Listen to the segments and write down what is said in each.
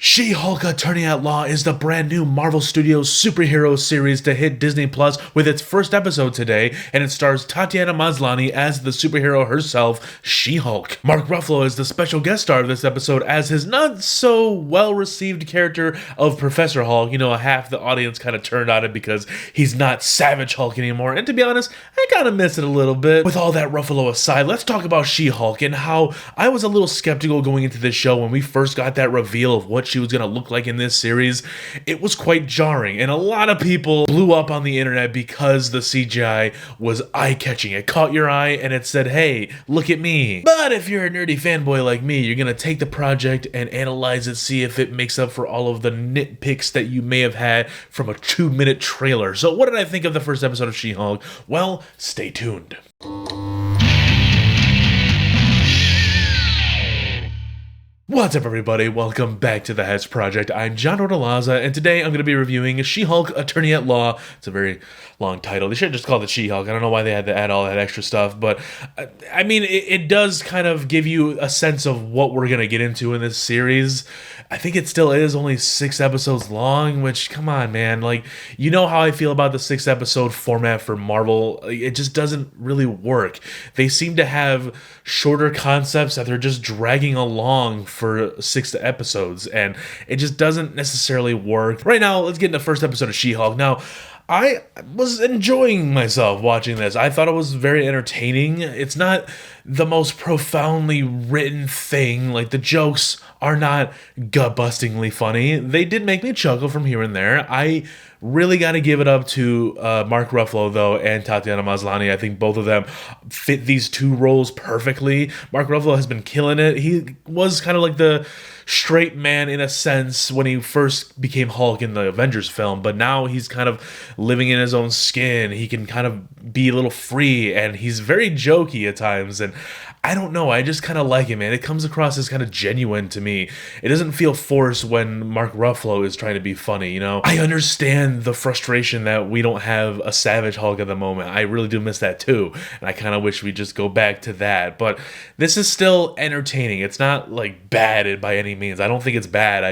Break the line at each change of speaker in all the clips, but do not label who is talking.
She-Hulk Attorney at Law is the brand new Marvel Studios superhero series to hit Disney Plus with its first episode today, and it stars Tatiana Maslany as the superhero herself, She-Hulk. Mark Ruffalo is the special guest star of this episode as his not-so-well-received character of Professor Hulk. You know, half the audience kind of turned on it because he's not Savage Hulk anymore, and to be honest, I kind of miss it a little bit. With all that Ruffalo aside, let's talk about She-Hulk and how I was a little skeptical going into this show when we first got that reveal of what she was going to look like in this series. It was quite jarring, and a lot of people blew up on the internet because the CGI was eye-catching. It caught your eye and it said, hey, look at me. But if you're a nerdy fanboy like me, you're going to take the project and analyze it, see if it makes up for all of the nitpicks that you may have had from a 2-minute trailer. So what did I think of the first episode of She-Hulk? Well, stay tuned. What's up, everybody? Welcome back to the Heads Project. I'm John Ordalaza, and today I'm going to be reviewing She-Hulk Attorney at Law. It's a very long title. They should have just called it She-Hulk. I don't know why they had to add all that extra stuff, but I mean, it does kind of give you a sense of what we're going to get into in this series. I think it still is only 6 episodes long, which, come on, man. Like, you know how I feel about the 6-episode format for Marvel. It just doesn't really work. They seem to have shorter concepts that they're just dragging along for 6 episodes, and it just doesn't necessarily work. Right now, let's get into the first episode of She-Hulk. Now, I was enjoying myself watching this. I thought it was very entertaining. It's not the most profoundly written thing. Like, the jokes are not gut-bustingly funny. They did make me chuckle from here and there. I really got to give it up to Mark Ruffalo, though, and Tatiana Maslany. I think both of them fit these two roles perfectly. Mark Ruffalo has been killing it. He was kind of like the straight man in a sense when he first became Hulk in the Avengers film, but now he's kind of living in his own skin. He can kind of be a little free, and he's very jokey at times, and I don't know, I just kind of like it, man. It comes across as kind of genuine to me. It doesn't feel forced when Mark Ruffalo is trying to be funny, you know? I understand the frustration that we don't have a Savage Hulk at the moment. I really do miss that too, and I kind of wish we just go back to that. But this is still entertaining. It's not, like, bad by any means. I don't think it's bad.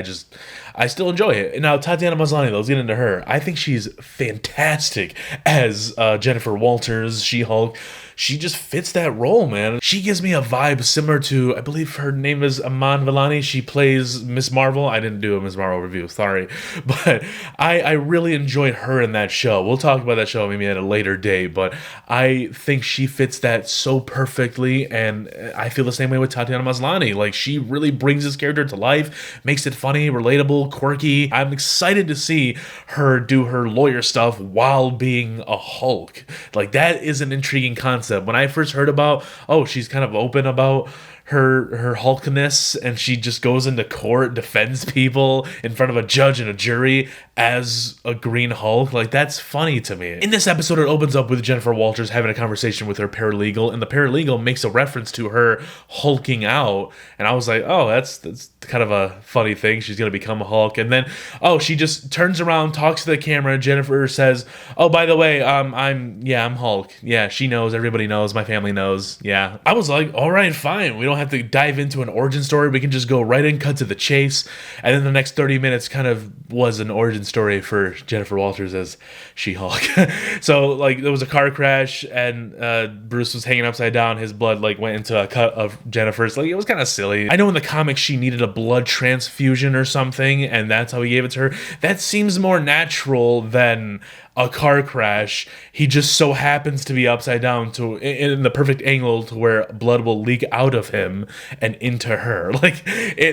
I still enjoy it. Now, Tatiana Maslany, let's get into her. I think she's fantastic as Jennifer Walters, She-Hulk. She just fits that role, man. She gives me a vibe similar to, I believe her name is Iman Vellani. She plays Miss Marvel. I didn't do a Miss Marvel review, sorry. But I really enjoyed her in that show. We'll talk about that show maybe at a later date, but I think she fits that so perfectly, and I feel the same way with Tatiana Maslany. Like, she really brings this character to life, makes it funny, relatable, quirky. I'm excited to see her do her lawyer stuff while being a Hulk. Like, that is an intriguing concept. When I first heard about, oh, she's kind of open about her Hulkness, and she just goes into court, defends people in front of a judge and a jury as a Green Hulk, like, that's funny to me. In this episode, it opens up with Jennifer Walters having a conversation with her paralegal, and the paralegal makes a reference to her hulking out, and I was like, oh, that's kind of a funny thing. She's gonna become a Hulk, and then, oh, she just turns around, talks to the camera. Jennifer says, oh, by the way, I'm Hulk. Yeah, she knows, everybody knows, my family knows. Yeah, I was like, all right, fine. We don't have to dive into an origin story. We can just go right in, cut to the chase, and then the next 30 minutes kind of was an origin story for Jennifer Walters as She-Hulk. So, like, there was a car crash, and Bruce was hanging upside down. His blood, like, went into a cut of Jennifer's. Like, it was kind of silly. I know in the comics she needed a blood transfusion or something, and that's how he gave it to her. That seems more natural than a car crash. He just so happens to be upside down in the perfect angle to where blood will leak out of him and into her. Like,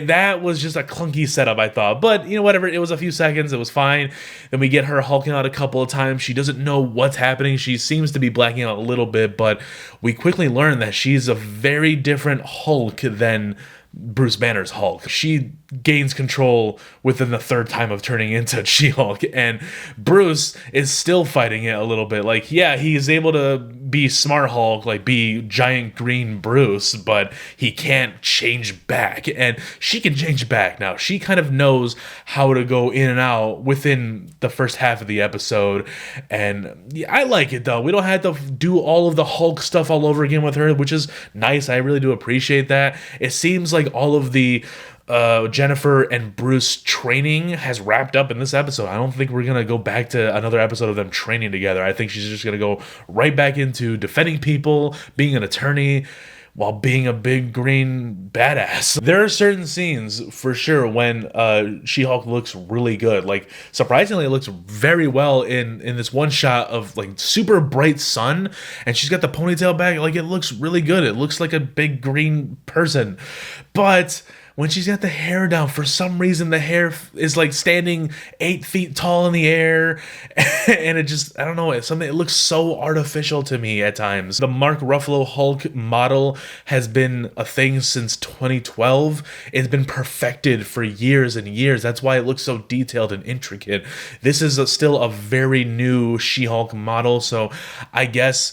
that was just a clunky setup, I thought. But, you know, whatever. It was a few seconds. It was fine. Then we get her hulking out a couple of times. She doesn't know what's happening. She seems to be blacking out a little bit, but we quickly learn that she's a very different Hulk than Bruce Banner's Hulk. She gains control within the third time of turning into She-Hulk, and Bruce is still fighting it a little bit. Like, yeah, he's able to be Smart Hulk, like be giant green Bruce, but he can't change back, and she can change back now. She kind of knows how to go in and out within the first half of the episode, and yeah, I like it though. We don't have to do all of the Hulk stuff all over again with her, which is nice. I really do appreciate that. It seems like all of the Jennifer and Bruce training has wrapped up in this episode. I don't think we're gonna go back to another episode of them training together. I think she's just gonna go right back into defending people, being an attorney, while being a big green badass. There are certain scenes for sure when She-Hulk looks really good. Like, surprisingly, it looks very well in this one shot of like super bright sun, and she's got the ponytail back. Like, it looks really good. It looks like a big green person. But when she's got the hair down, for some reason the hair is like standing 8 feet tall in the air, and it just, I don't know, it looks so artificial to me at times. The Mark Ruffalo Hulk model has been a thing since 2012. It's been perfected for years and years. That's why it looks so detailed and intricate. This is still a very new She-Hulk model, so I guess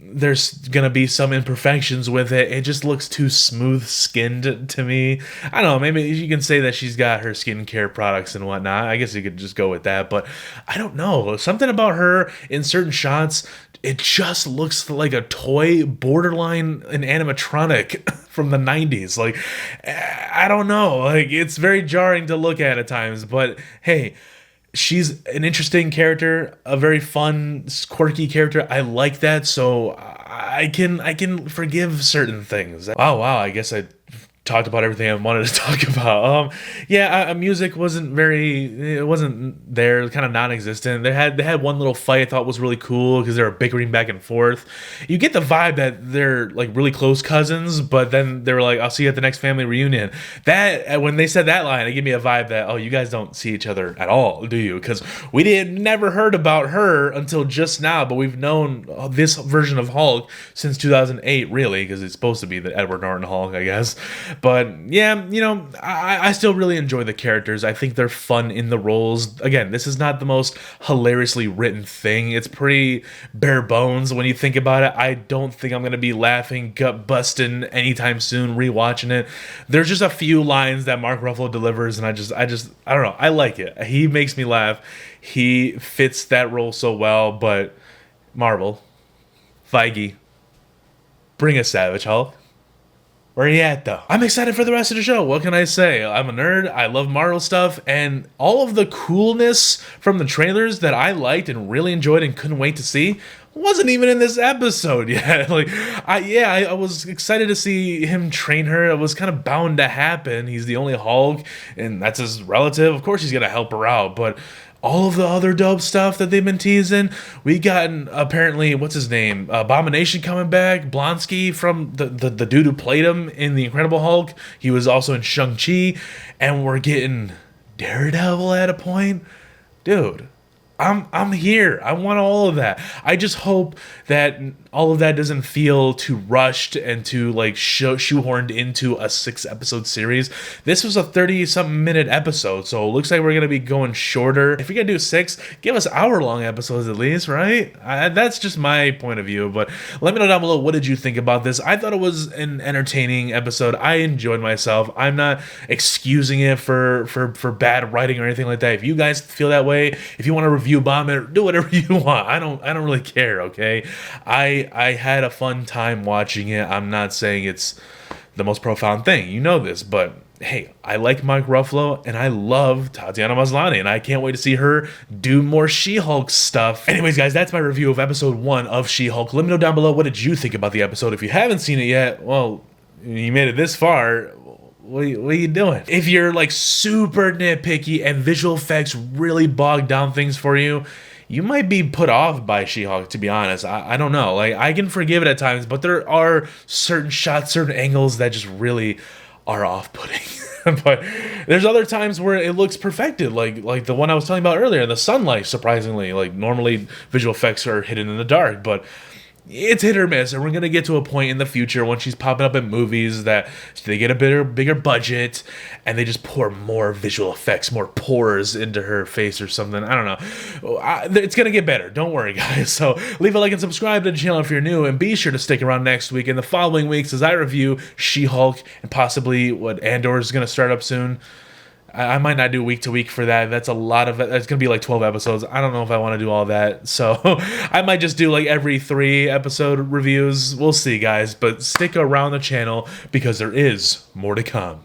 there's gonna be some imperfections with it. It just looks too smooth skinned to me. I don't know, maybe you can say that she's got her skincare products and whatnot. I guess you could just go with that, but I don't know. Something about her in certain shots, it just looks like a toy, borderline an animatronic from the 90s. Like, I don't know. Like, it's very jarring to look at times, but hey, she's an interesting character, a very fun, quirky character. I like that, so I can forgive certain things. Wow, I guess I talked about everything I wanted to talk about. Music wasn't there, kind of non-existent. They had one little fight I thought was really cool because they were bickering back and forth. You get the vibe that they're like really close cousins, but then they were like, "I'll see you at the next family reunion." That, when they said that line, it gave me a vibe that, oh, you guys don't see each other at all, do you? Because we never heard about her until just now, but we've known this version of Hulk since 2008, really, because it's supposed to be the Edward Norton Hulk, I guess. But yeah, I still really enjoy the characters. I think they're fun in the roles. Again, this is not the most hilariously written thing. It's pretty bare bones when you think about it. I don't think I'm going to be laughing, gut busting anytime soon rewatching it. There's just a few lines that Mark Ruffalo delivers, and I don't know. I like it. He makes me laugh. He fits that role so well, but Marvel, Feige, bring a Savage Hulk. Where are you at, though? I'm excited for the rest of the show. What can I say? I'm a nerd. I love Marvel stuff, and all of the coolness from the trailers that I liked and really enjoyed and couldn't wait to see wasn't even in this episode yet. I was excited to see him train her. It was kind of bound to happen. He's the only Hulk, and that's his relative. Of course he's gonna help her out, but all of the other dope stuff that they've been teasing, we gotten apparently, what's his name, Abomination coming back, Blonsky from the dude who played him in The Incredible Hulk. He was also in Shang-Chi, and we're getting Daredevil at a point. Dude, I'm here. I want all of that. I just hope that all of that doesn't feel too rushed and too like shoehorned into a 6-episode series. This was a 30-something minute episode, so it looks like we're gonna be going shorter. If you're gonna do 6, give us hour-long episodes at least, right? That's just my point of view. But let me know down below, what did you think about this? I thought it was an entertaining episode. I enjoyed myself. I'm not excusing it for bad writing or anything like that. If you guys feel that way, if you want to review bomb it, do whatever you want. I don't really care. Okay, I had a fun time watching it. I'm not saying it's the most profound thing, you know this, but hey, I like Mark Ruffalo and I love Tatiana Maslany, and I can't wait to see her do more She-Hulk stuff. Anyways, guys, that's my review of episode 1 of She-Hulk. Let me know down below, what did you think about the episode? If you haven't seen it yet, well, you made it this far. What are you doing? If you're like super nitpicky and visual effects really bog down things for you, you might be put off by She-Hulk, to be honest. I don't know. Like, I can forgive it at times, but there are certain shots, certain angles that just really are off-putting. But there's other times where it looks perfected, like the one I was telling about earlier, the sunlight, surprisingly. Like, normally visual effects are hidden in the dark, but it's hit or miss, and we're gonna get to a point in the future when she's popping up in movies that they get a bigger budget and they just pour more visual effects, more pores into her face or something. I don't know. It's gonna get better. Don't worry, guys. So leave a like and subscribe to the channel if you're new, and be sure to stick around next week and the following weeks as I review She-Hulk and possibly what Andor is gonna start up soon. I might not do week to week for that. That's a lot of it. It's going to be like 12 episodes. I don't know if I want to do all that. So I might just do like every 3 episode reviews. We'll see, guys. But stick around the channel because there is more to come.